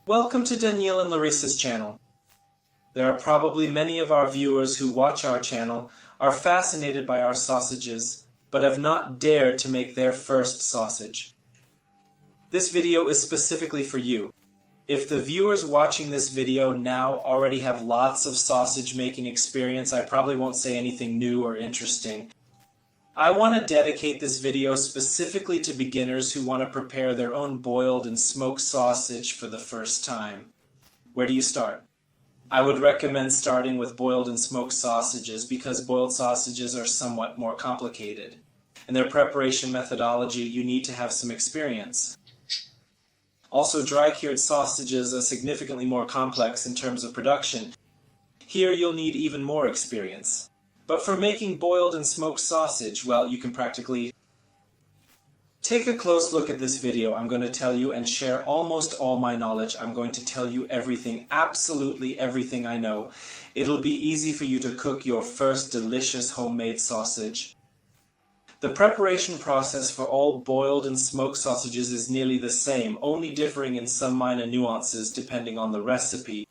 Welcome to Danielle and Larissa's channel. There are probably many of our viewers who watch our channel, are fascinated by our sausages, but have not dared to make their first sausage. This video is specifically for you. If the viewers watching this video now already have lots of sausage making experience, I probably won't say anything new or interesting. I want to dedicate this video specifically to beginners who want to prepare their own boiled and smoked sausage for the first time. Where do you start? I would recommend starting with boiled and smoked sausages because boiled sausages are somewhat more complicated. In their preparation methodology, you need to have some experience. Also, dry-cured sausages are significantly more complex in terms of production. Here you'll need even more experience. But for making boiled and smoked sausage, well, you can practically take a close look at this video. I'm going to tell you and share almost all my knowledge. I'm going to tell you everything, absolutely everything I know. It'll be easy for you to cook your first delicious homemade sausage. The preparation process for all boiled and smoked sausages is nearly the same, only differing in some minor nuances depending on the recipe.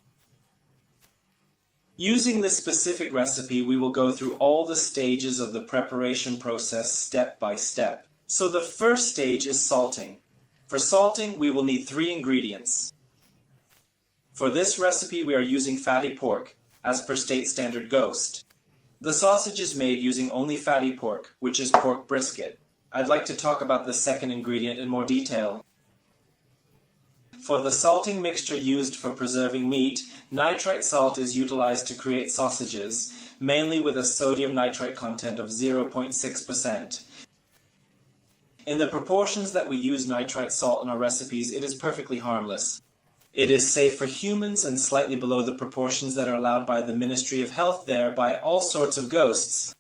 Using this specific recipe, we will go through all the stages of the preparation process step by step. So the first stage is salting. For salting, we will need 3 ingredients. For this recipe, we are using fatty pork, as per state standard GOST. The sausage is made using only fatty pork, which is pork brisket. I'd like to talk about the second ingredient in more detail. For the salting mixture used for preserving meat, nitrite salt is utilized to create sausages, mainly with a sodium nitrite content of 0.6%. In the proportions that we use nitrite salt in our recipes, it is perfectly harmless. It is safe for humans and slightly below the proportions that are allowed by the Ministry of Health there by all sorts of ghosts.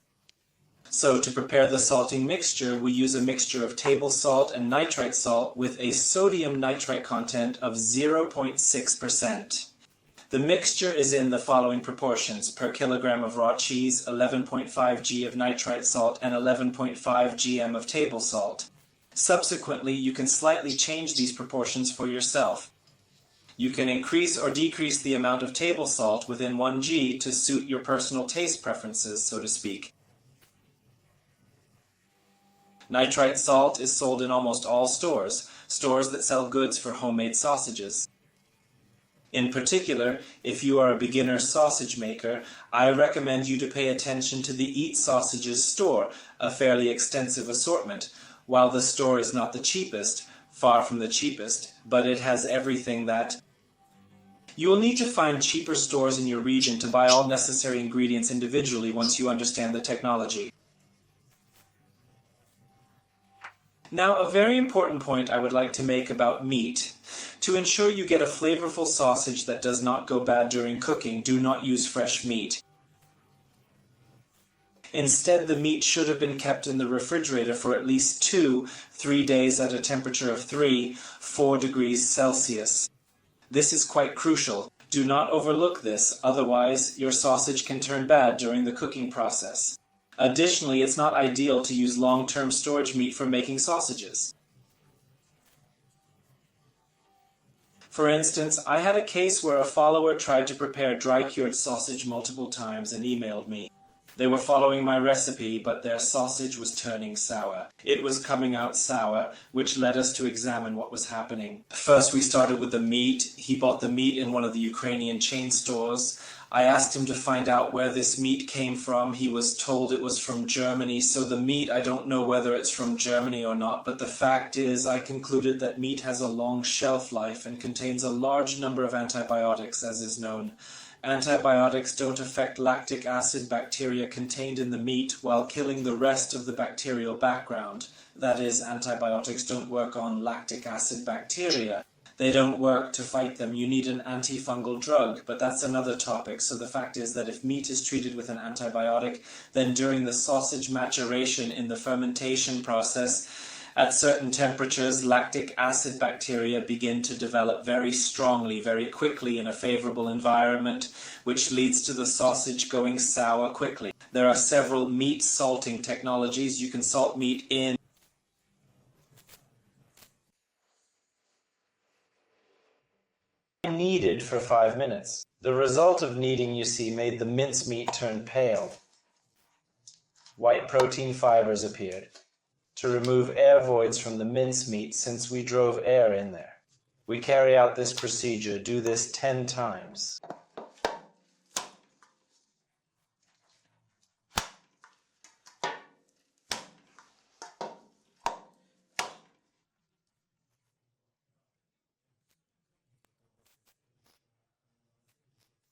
So to prepare the salting mixture, we use a mixture of table salt and nitrite salt with a sodium nitrite content of 0.6%. The mixture is in the following proportions: per kilogram of raw cheese, 11.5 g of nitrite salt and 11.5 gm of table salt. Subsequently, you can slightly change these proportions for yourself. You can increase or decrease the amount of table salt within 1 g to suit your personal taste preferences, so to speak. Nitrite salt is sold in almost all stores that sell goods for homemade sausages. In particular, if you are a beginner sausage maker, I recommend you to pay attention to the Eat Sausages store, a fairly extensive assortment. While the store is not the cheapest, far from the cheapest, but it has everything that you will need to find cheaper stores in your region to buy all necessary ingredients individually once you understand the technology. Now, a very important point I would like to make about meat. To ensure you get a flavorful sausage that does not go bad during cooking, do not use fresh meat. Instead, the meat should have been kept in the refrigerator for at least 2-3 days at a temperature of 3-4 degrees Celsius. This is quite crucial. Do not overlook this, otherwise your sausage can turn bad during the cooking process. Additionally, it's not ideal to use long-term storage meat for making sausages. For instance, I had a case where a follower tried to prepare dry-cured sausage multiple times and emailed me. They were following my recipe, but their sausage was turning sour. It was coming out sour, which led us to examine what was happening. First, we started with the meat. He bought the meat in one of the Ukrainian chain stores. I asked him to find out where this meat came from. He was told it was from Germany, so the meat, I don't know whether it's from Germany or not, but the fact is I concluded that meat has a long shelf life and contains a large number of antibiotics, as is known. Antibiotics don't affect lactic acid bacteria contained in the meat while killing the rest of the bacterial background. That is, antibiotics don't work on lactic acid bacteria. They don't work to fight them. You need an antifungal drug, but that's another topic. So the fact is that if meat is treated with an antibiotic, then during the sausage maturation in the fermentation process, at certain temperatures, lactic acid bacteria begin to develop very strongly, very quickly in a favorable environment, which leads to the sausage going sour quickly. There are several meat salting technologies. You can salt meat in kneaded for 5 minutes. The result of kneading, you see, made the mincemeat turn pale. White protein fibers appeared to remove air voids from the mincemeat since we drove air in there. We carry out this procedure, do this 10 times.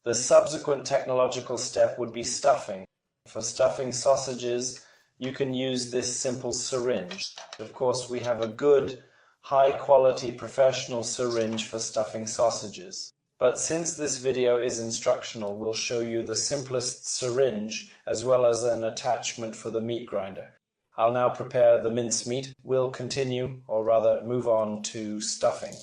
The subsequent technological step would be stuffing. For stuffing sausages, you can use this simple syringe. Of course, we have a good, high-quality professional syringe for stuffing sausages. But since this video is instructional, we'll show you the simplest syringe as well as an attachment for the meat grinder. I'll now prepare the mincemeat. We'll continue, or rather move on to stuffing.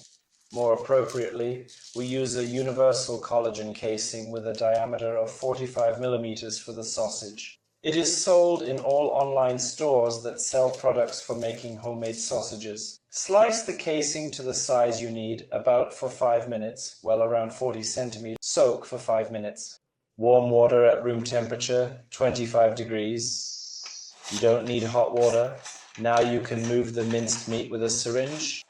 More appropriately, we use a universal collagen casing with a diameter of 45 millimeters for the sausage. It is sold in all online stores that sell products for making homemade sausages. Slice the casing to the size you need, about for 5 minutes, well around 40 centimeters. Soak for 5 minutes. Warm water at room temperature, 25 degrees. You don't need hot water. Now you can move the minced meat with a syringe.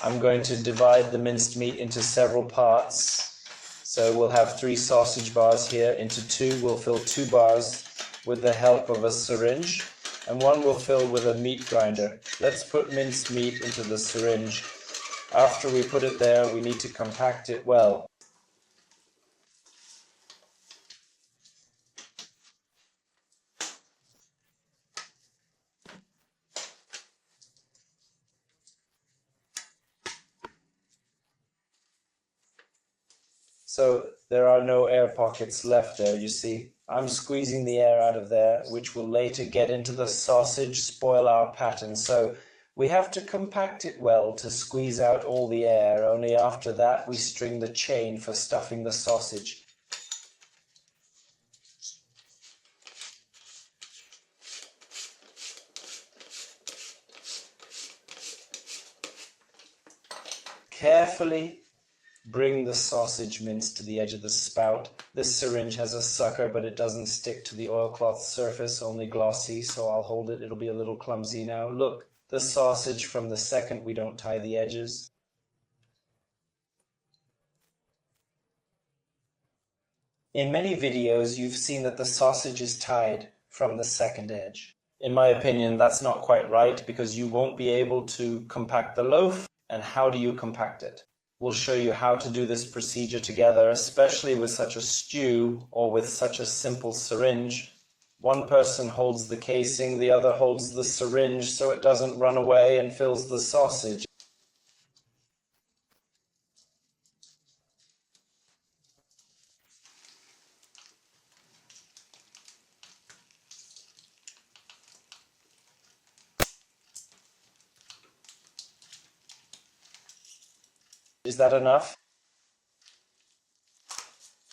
I'm going to divide the minced meat into several parts. So we'll have 3 sausage bars here into 2. We'll fill 2 bars with the help of a syringe, and 1 will fill with a meat grinder. Let's put minced meat into the syringe. After we put it there, we need to compact it well. So there are no air pockets left there, you see. I'm squeezing the air out of there, which will later get into the sausage, spoil our pattern. So we have to compact it well to squeeze out all the air. Only after that we string the chain for stuffing the sausage. Carefully bring the sausage mince to the edge of the spout. This syringe has a sucker, but it doesn't stick to the oilcloth surface, only glossy, so I'll hold it. It'll be a little clumsy now. Look, the sausage from the second we don't tie the edges. In many videos, you've seen that the sausage is tied from the second edge. In my opinion, that's not quite right because you won't be able to compact the loaf. And how do you compact it? We'll show you how to do this procedure together, especially with such a stew or with such a simple syringe. One person holds the casing, the other holds the syringe so it doesn't run away and fills the sausage. Is that enough?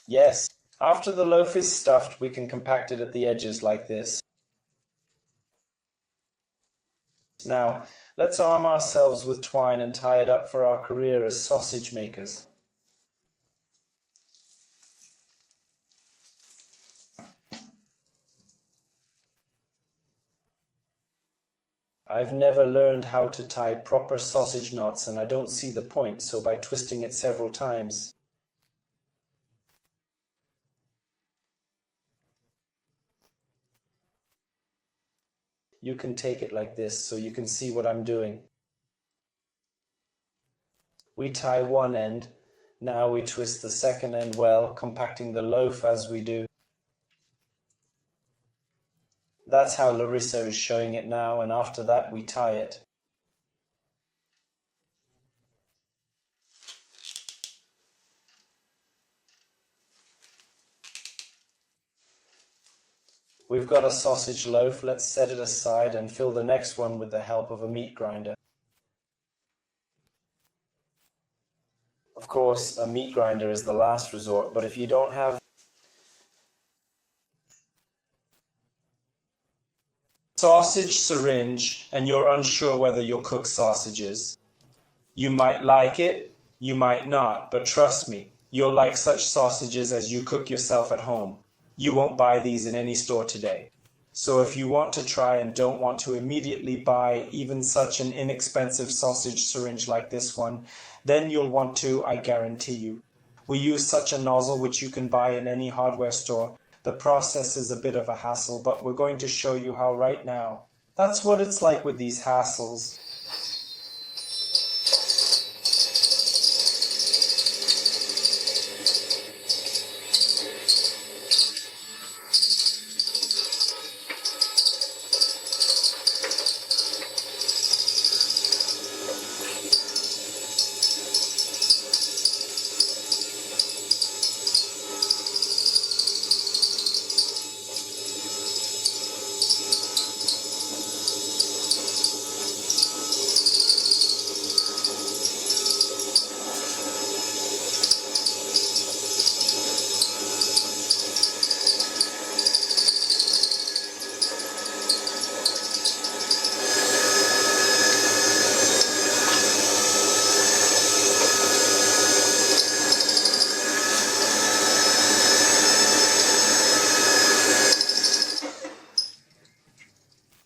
Yes. After the loaf is stuffed, we can compact it at the edges like this. Now, let's arm ourselves with twine and tie it up for our career as sausage makers. I've never learned how to tie proper sausage knots, and I don't see the point, so by twisting it several times. You can take it like this so you can see what I'm doing. We tie one end, now we twist the second end well, compacting the loaf as we do. That's how Larissa is showing it now, and after that we tie it. We've got a sausage loaf, let's set it aside and fill the next one with the help of a meat grinder. Of course, a meat grinder is the last resort, but if you don't have sausage syringe and you're unsure whether you'll cook sausages, you might like it, you might not, but trust me, You'll like such sausages as you cook yourself at home. You won't buy these in any store today. So if you want to try and don't want to immediately buy even such an inexpensive sausage syringe like this one, then you'll want to, I guarantee you. We use such a nozzle which you can buy in any hardware store. The process is a bit of a hassle, but we're going to show you how right now. That's what it's like with these hassles.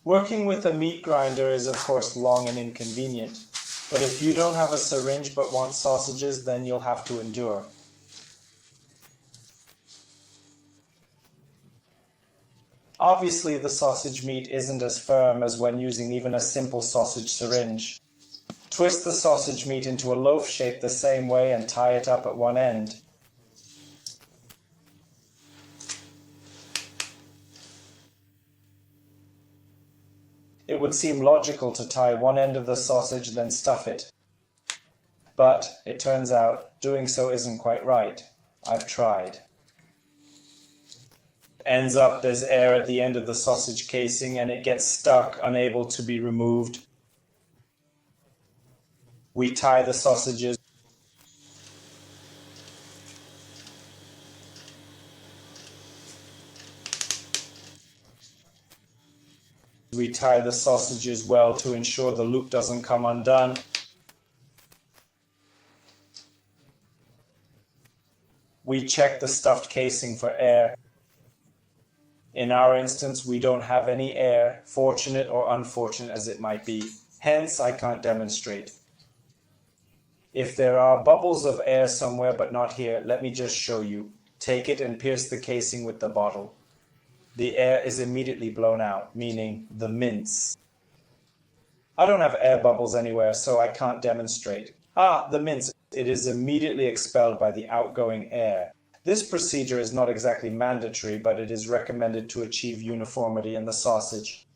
Working with a meat grinder is of course long and inconvenient, but if you don't have a syringe but want sausages, then you'll have to endure. Obviously, the sausage meat isn't as firm as when using even a simple sausage syringe. Twist the sausage meat into a loaf shape the same way and tie it up at one end. It would seem logical to tie one end of the sausage then stuff it. But it turns out doing so isn't quite right. I've tried. Ends up there's air at the end of the sausage casing and it gets stuck, unable to be removed. We tie the sausages. We tie the sausages well to ensure the loop doesn't come undone. We check the stuffed casing for air. In our instance, we don't have any air, fortunate or unfortunate as it might be. Hence, I can't demonstrate. If there are bubbles of air somewhere but not here, let me just show you. Take it and pierce the casing with the bottle. The air is immediately blown out, meaning the mince. I don't have air bubbles anywhere, so I can't demonstrate. The mince. It is immediately expelled by the outgoing air. This procedure is not exactly mandatory, but it is recommended to achieve uniformity in the sausage.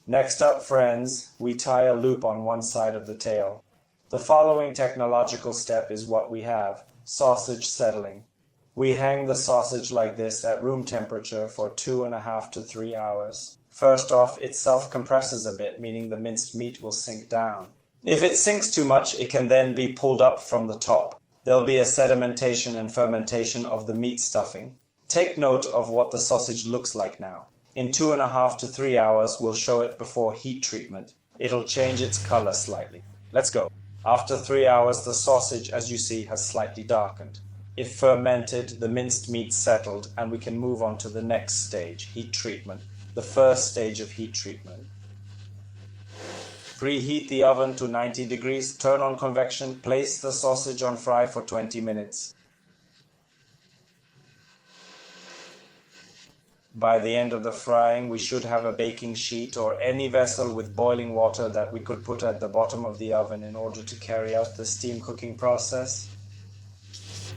Next up, friends, we tie a loop on one side of the tail. The following technological step is what we have: sausage settling. We hang the sausage like this at room temperature for 2.5 to 3 hours. First off, it self-compresses a bit, meaning the minced meat will sink down. If it sinks too much, it can then be pulled up from the top. There'll be a sedimentation and fermentation of the meat stuffing. Take note of what the sausage looks like now. In 2.5 to 3 hours, we'll show it before heat treatment. It'll change its color slightly. Let's go. After 3 hours, the sausage, as you see, has slightly darkened. If fermented, the minced meat settled, and we can move on to the next stage, heat treatment. The first stage of heat treatment. Preheat the oven to 90 degrees, turn on convection, place the sausage on fry for 20 minutes. By the end of the frying, we should have a baking sheet or any vessel with boiling water that we could put at the bottom of the oven in order to carry out the steam cooking process.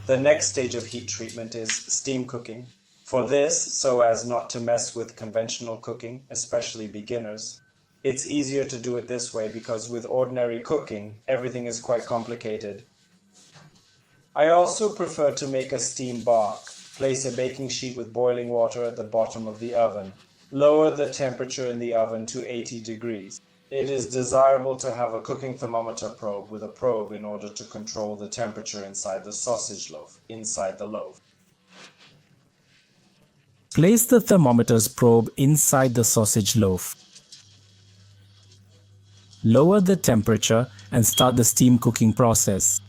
The next stage of heat treatment is steam cooking. For this, so as not to mess with conventional cooking, especially beginners, it's easier to do it this way because with ordinary cooking, everything is quite complicated. I also prefer to make a steam bark. Place a baking sheet with boiling water at the bottom of the oven. Lower the temperature in the oven to 80 degrees. It is desirable to have a cooking thermometer probe with a probe in order to control the temperature inside the sausage loaf, inside the loaf. Place the thermometer's probe inside the sausage loaf. Lower the temperature and start the steam cooking process.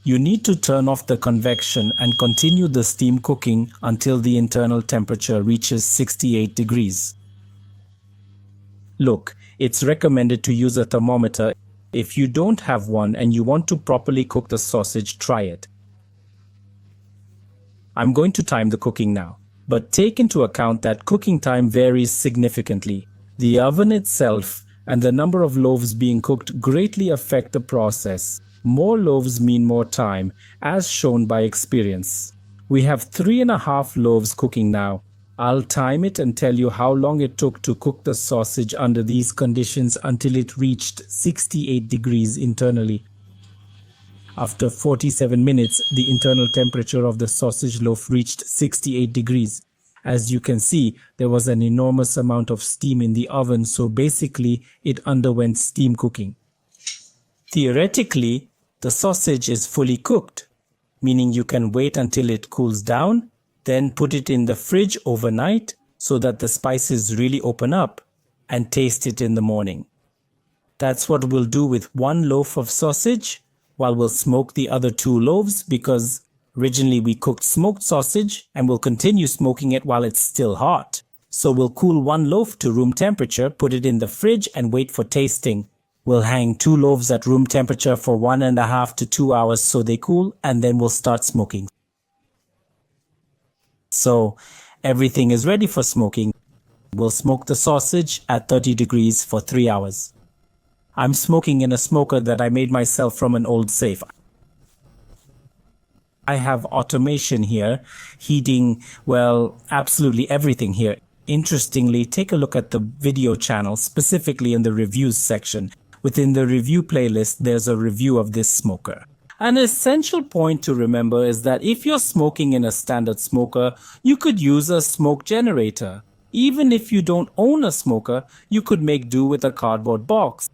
You need to turn off the convection and continue the steam cooking until the internal temperature reaches 68 degrees. Look, it's recommended to use a thermometer. If you don't have one and you want to properly cook the sausage, try it. I'm going to time the cooking now, but take into account that cooking time varies significantly. The oven itself and the number of loaves being cooked greatly affect the process. More loaves mean more time, as shown by experience. We have 3.5 loaves cooking now. I'll time it and tell you how long it took to cook the sausage under these conditions until it reached 68 degrees internally. After 47 minutes, the internal temperature of the sausage loaf reached 68 degrees. As you can see, there was an enormous amount of steam in the oven, so basically it underwent steam cooking. Theoretically, the sausage is fully cooked, meaning you can wait until it cools down, then put it in the fridge overnight so that the spices really open up, and taste it in the morning. That's what we'll do with one loaf of sausage, while we'll smoke the other 2 loaves, because originally we cooked smoked sausage and we'll continue smoking it while it's still hot. So we'll cool 1 loaf to room temperature, put it in the fridge and wait for tasting. We'll hang 2 loaves at room temperature for 1.5 to 2 hours so they cool, and then we'll start smoking. So everything is ready for smoking. We'll smoke the sausage at 30 degrees for 3 hours. I'm smoking in a smoker that I made myself from an old safe. I have automation here, heating, well, absolutely everything here. Interestingly, take a look at the video channel, specifically in the reviews section. Within the review playlist, there's a review of this smoker. An essential point to remember is that if you're smoking in a standard smoker, you could use a smoke generator. Even if you don't own a smoker, you could make do with a cardboard box.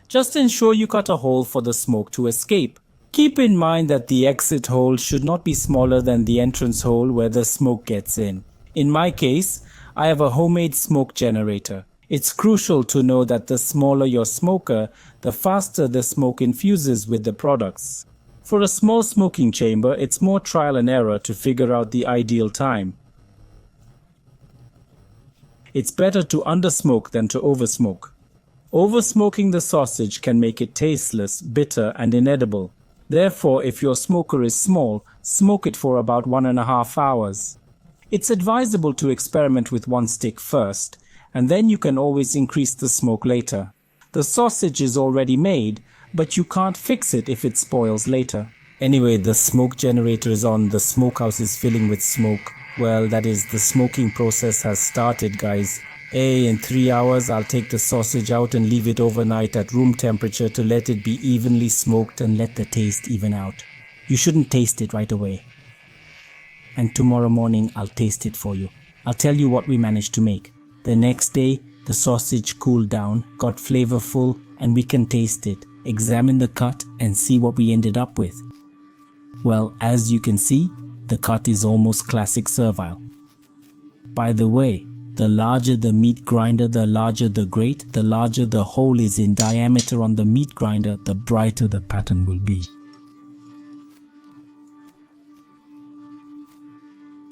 Just ensure you cut a hole for the smoke to escape. Keep in mind that the exit hole should not be smaller than the entrance hole where the smoke gets in. In my case, I have a homemade smoke generator. It's crucial to know that the smaller your smoker, the faster the smoke infuses with the products. For a small smoking chamber, it's more trial and error to figure out the ideal time. It's better to undersmoke than to oversmoke. Oversmoking the sausage can make it tasteless, bitter, and inedible. Therefore, if your smoker is small, smoke it for about 1.5 hours. It's advisable to experiment with 1 stick first, and then you can always increase the smoke later. The sausage is already made, but you can't fix it if it spoils later. Anyway, the smoke generator is on, the smokehouse is filling with smoke. Well, that is, the smoking process has started, guys. In 3 hours, I'll take the sausage out and leave it overnight at room temperature to let it be evenly smoked and let the taste even out. You shouldn't taste it right away. And tomorrow morning, I'll taste it for you. I'll tell you what we managed to make. The next day, the sausage cooled down, got flavorful, and we can taste it, examine the cut, and see what we ended up with. Well, as you can see, the cut is almost classic servile. By the way, the larger the meat grinder, the larger the grate, the larger the hole is in diameter on the meat grinder, the brighter the pattern will be.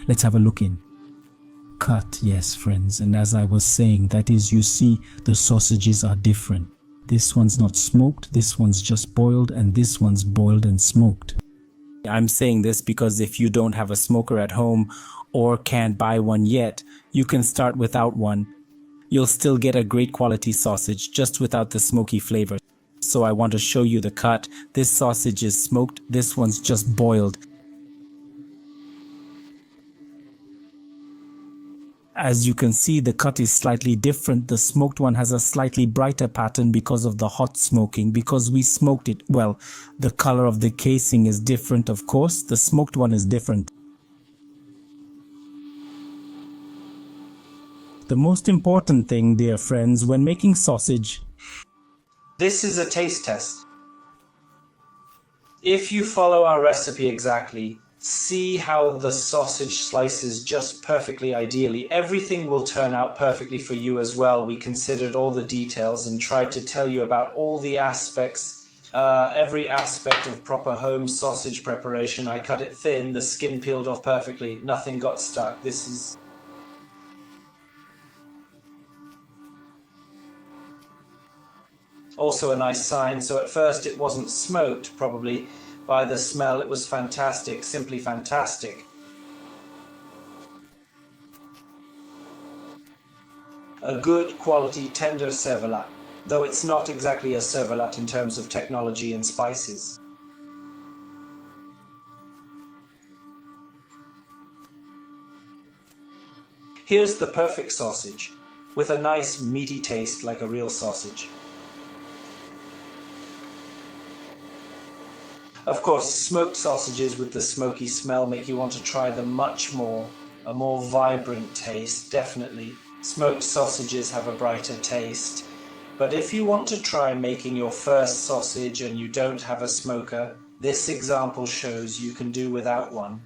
Let's have a look in. Cut, yes friends, and as I was saying, that is, you see, the sausages are different. This one's not smoked, this one's just boiled, and this one's boiled and smoked. I'm saying this because if you don't have a smoker at home or can't buy one yet, you can start without one. You'll still get a great quality sausage, just without the smoky flavor. So I want to show you the cut. This sausage is smoked, this one's just boiled. As you can see, the cut is slightly different. The smoked one has a slightly brighter pattern because of the hot smoking, because we smoked it. Well, the color of the casing is different, of course. The smoked one is different. The most important thing, dear friends, when making sausage. This is a taste test. If you follow our recipe exactly, see how the sausage slices just perfectly ideally. Everything will turn out perfectly for you as well. We considered all the details and tried to tell you about all the aspects every aspect of proper home sausage preparation. I cut it thin, the skin peeled off perfectly, nothing got stuck. This is also a nice sign. So at first it wasn't smoked, probably by the smell. It was fantastic, simply fantastic. A good quality tender Cervelat, though it's not exactly a Cervelat in terms of technology and spices. Here's the perfect sausage, with a nice meaty taste like a real sausage. Of course, smoked sausages with the smoky smell make you want to try them much more. A more vibrant taste, definitely. Smoked sausages have a brighter taste. But if you want to try making your first sausage and you don't have a smoker, this example shows you can do without one.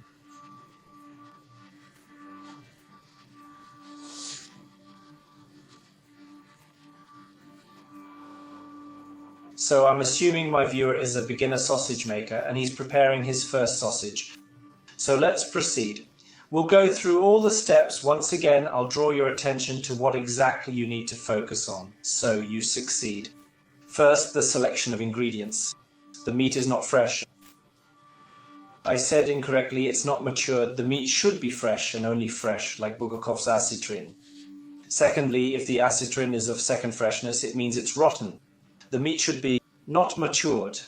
So I'm assuming my viewer is a beginner sausage maker and he's preparing his first sausage. So let's proceed. We'll go through all the steps. Once again, I'll draw your attention to what exactly you need to focus on, so you succeed. First, the selection of ingredients. The meat is not fresh. I said incorrectly, it's not matured. The meat should be fresh and only fresh, like Bulgakov's acetrin. Secondly, if the acetrin is of second freshness, it means it's rotten. The meat should be not matured,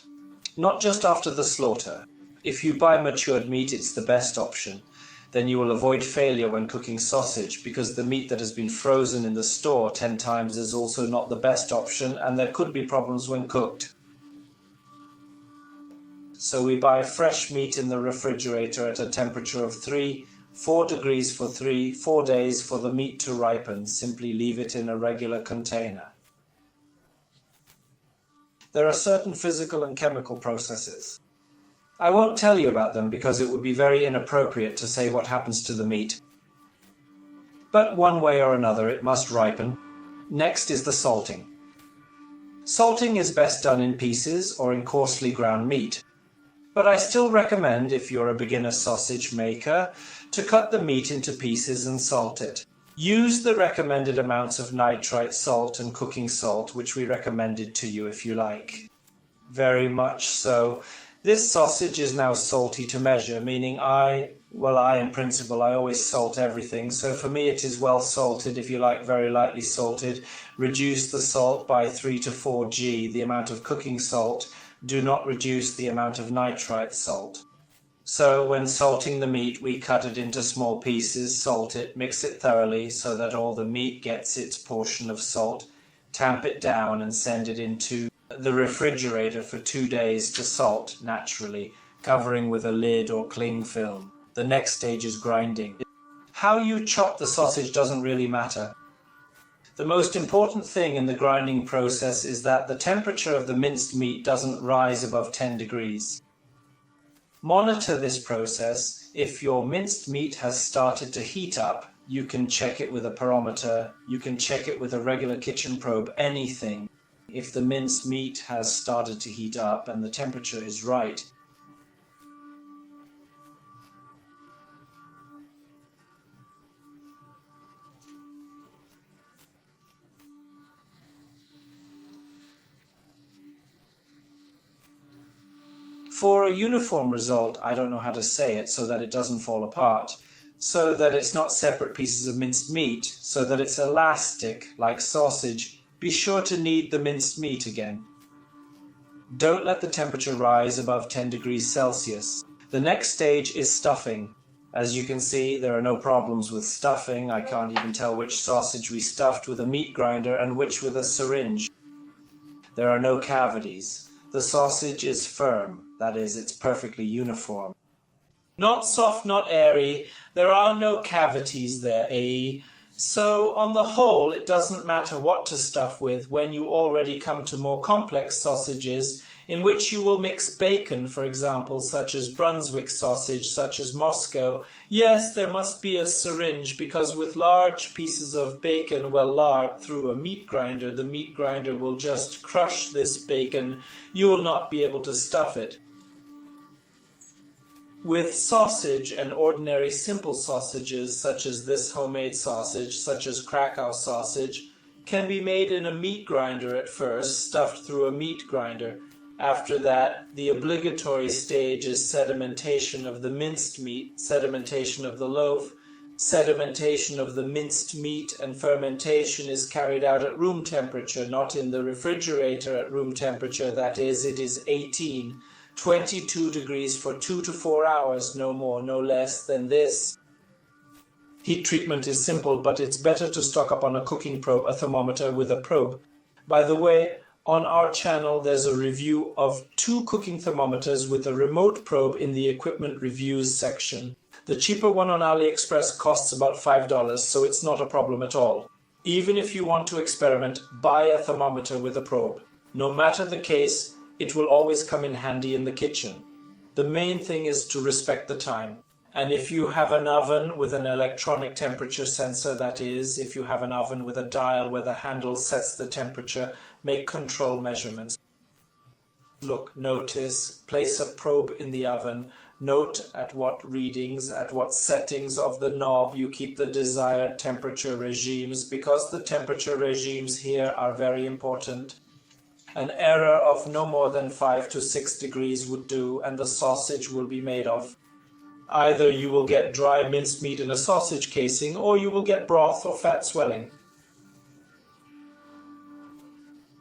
not just after the slaughter. If you buy matured meat, it's the best option. Then you will avoid failure when cooking sausage, because the meat that has been frozen in the store 10 times is also not the best option, and there could be problems when cooked. So we buy fresh meat in the refrigerator at a temperature of 4 degrees for 4 days for the meat to ripen. Simply leave it in a regular container. There are certain physical and chemical processes. I won't tell you about them because it would be very inappropriate to say what happens to the meat. But one way or another it must ripen. Next is the salting. Salting is best done in pieces or in coarsely ground meat. But I still recommend, if you're a beginner sausage maker, to cut the meat into pieces and salt it. Use the recommended amounts of nitrite salt and cooking salt, which we recommended to you if you like. Very much so. This sausage is now salty to measure, meaning in principle, I always salt everything. So for me, it is well salted, if you like, very lightly salted. Reduce the salt by 3 to 4 G, the amount of cooking salt. Do not reduce the amount of nitrite salt. So when salting the meat, we cut it into small pieces, salt it, mix it thoroughly so that all the meat gets its portion of salt, tamp it down and send it into the refrigerator for 2 days to salt naturally, covering with a lid or cling film. The next stage is grinding. How you chop the sausage doesn't really matter. The most important thing in the grinding process is that the temperature of the minced meat doesn't rise above 10 degrees. Monitor this process. If your minced meat has started to heat up, you can check it with a pyrometer, you can check it with a regular kitchen probe, anything. If the minced meat has started to heat up and the temperature is right, for a uniform result, I don't know how to say it so that it doesn't fall apart, so that it's not separate pieces of minced meat, so that it's elastic like sausage, be sure to knead the minced meat again. Don't let the temperature rise above 10 degrees Celsius. The next stage is stuffing. As you can see, there are no problems with stuffing. I can't even tell which sausage we stuffed with a meat grinder and which with a syringe. There are no cavities. The sausage is firm, that is, it's perfectly uniform. Not soft, not airy, there are no cavities there, So, on the whole, it doesn't matter what to stuff with. When you already come to more complex sausages, in which you will mix bacon, for example, such as Brunswick sausage, such as Moscow. Yes, there must be a syringe, because with large pieces of bacon well lard through a meat grinder, the meat grinder will just crush this bacon. You will not be able to stuff it. With sausage and ordinary simple sausages, such as this homemade sausage, such as Krakow sausage, can be made in a meat grinder at first, stuffed through a meat grinder. After that, the obligatory stage is sedimentation of the minced meat, sedimentation of the loaf, sedimentation of the minced meat, and fermentation is carried out at room temperature, not in the refrigerator at room temperature. That is, it is 22 degrees for 2 to 4 hours, no more, no less than this. Heat treatment is simple, but it's better to stock up on a cooking probe, a thermometer with a probe. By the way, on our channel there's a review of 2 cooking thermometers with a remote probe in the equipment reviews section. The cheaper one on AliExpress costs about $5, so it's not a problem at all. Even if you want to experiment, buy a thermometer with a probe. No matter the case, it will always come in handy in the kitchen. The main thing is to respect the time. And if you have an oven with an electronic temperature sensor, that is, if you have an oven with a dial where the handle sets the temperature, make control measurements. Look, notice, place a probe in the oven, note at what readings, at what settings of the knob you keep the desired temperature regimes, because the temperature regimes here are very important. An error of no more than 5 to 6 degrees would do, and the sausage will be made of. Either you will get dry minced meat in a sausage casing, or you will get broth or fat swelling.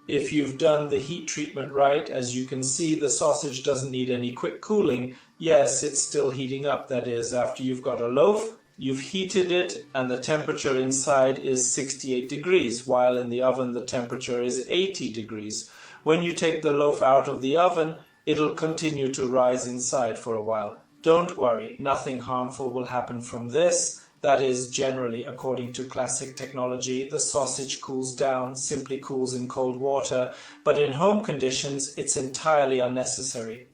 If you've done the heat treatment right, as you can see, the sausage doesn't need any quick cooling. Yes, it's still heating up, that is, after you've got a loaf, you've heated it, and the temperature inside is 68 degrees, while in the oven the temperature is 80 degrees. When you take the loaf out of the oven, it'll continue to rise inside for a while. Don't worry, nothing harmful will happen from this. That is, generally, according to classic technology, the sausage cools down, simply cools in cold water, but in home conditions, it's entirely unnecessary.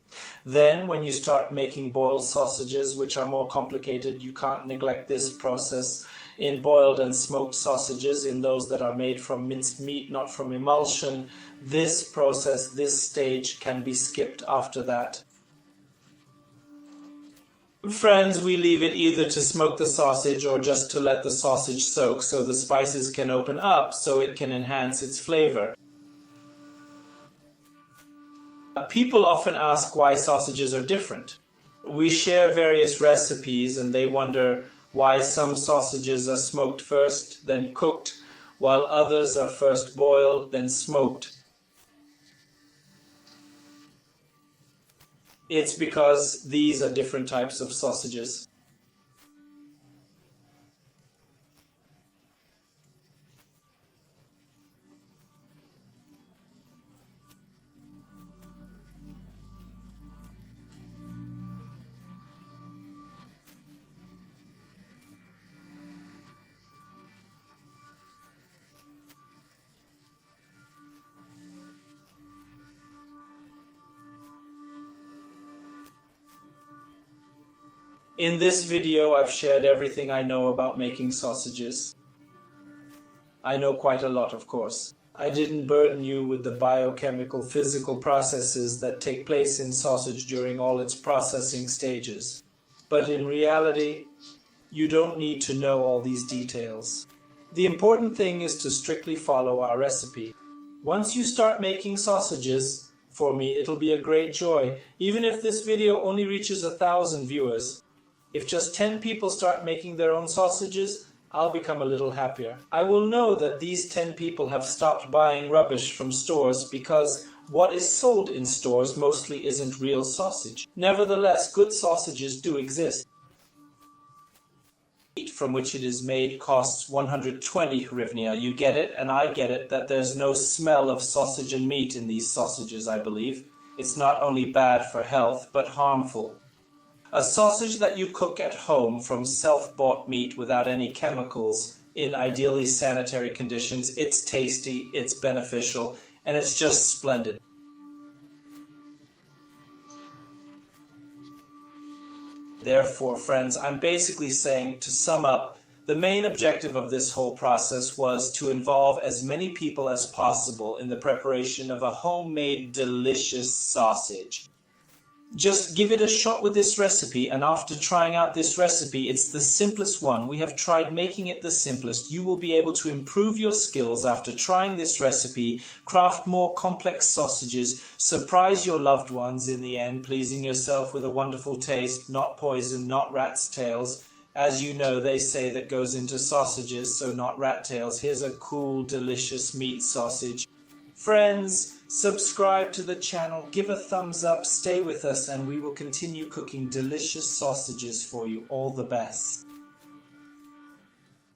Then, when you start making boiled sausages, which are more complicated, you can't neglect this process. In boiled and smoked sausages, in those that are made from minced meat, not from emulsion, this process, this stage can be skipped after that. Friends, we leave it either to smoke the sausage or just to let the sausage soak so the spices can open up, so it can enhance its flavor. People often ask why sausages are different. We share various recipes and they wonder why some sausages are smoked first, then cooked, while others are first boiled, then smoked. It's because these are different types of sausages. In this video, I've shared everything I know about making sausages. I know quite a lot, of course. I didn't burden you with the biochemical, physical processes that take place in sausage during all its processing stages. But in reality, you don't need to know all these details. The important thing is to strictly follow our recipe. Once you start making sausages, for me, it'll be a great joy, even if this video only reaches 1,000 viewers. If just 10 people start making their own sausages, I'll become a little happier. I will know that these 10 people have stopped buying rubbish from stores, because what is sold in stores mostly isn't real sausage. Nevertheless, good sausages do exist. Meat from which it is made costs 120 hryvnia. You get it, and I get it, that there's no smell of sausage and meat in these sausages, I believe. It's not only bad for health, but harmful. A sausage that you cook at home from self-bought meat without any chemicals, in ideally sanitary conditions, it's tasty, it's beneficial, and it's just splendid. Therefore, friends, I'm basically saying, to sum up, the main objective of this whole process was to involve as many people as possible in the preparation of a homemade delicious sausage. Just give it a shot with this recipe, and after trying out this recipe, it's the simplest one. We have tried making it the simplest. You will be able to improve your skills after trying this recipe, craft more complex sausages, surprise your loved ones in the end, pleasing yourself with a wonderful taste, not poison, not rat's tails. As you know, they say that goes into sausages, so not rat tails. Here's a cool, delicious meat sausage. Friends, subscribe to the channel, give a thumbs up, stay with us, and we will continue cooking delicious sausages for you. All the best.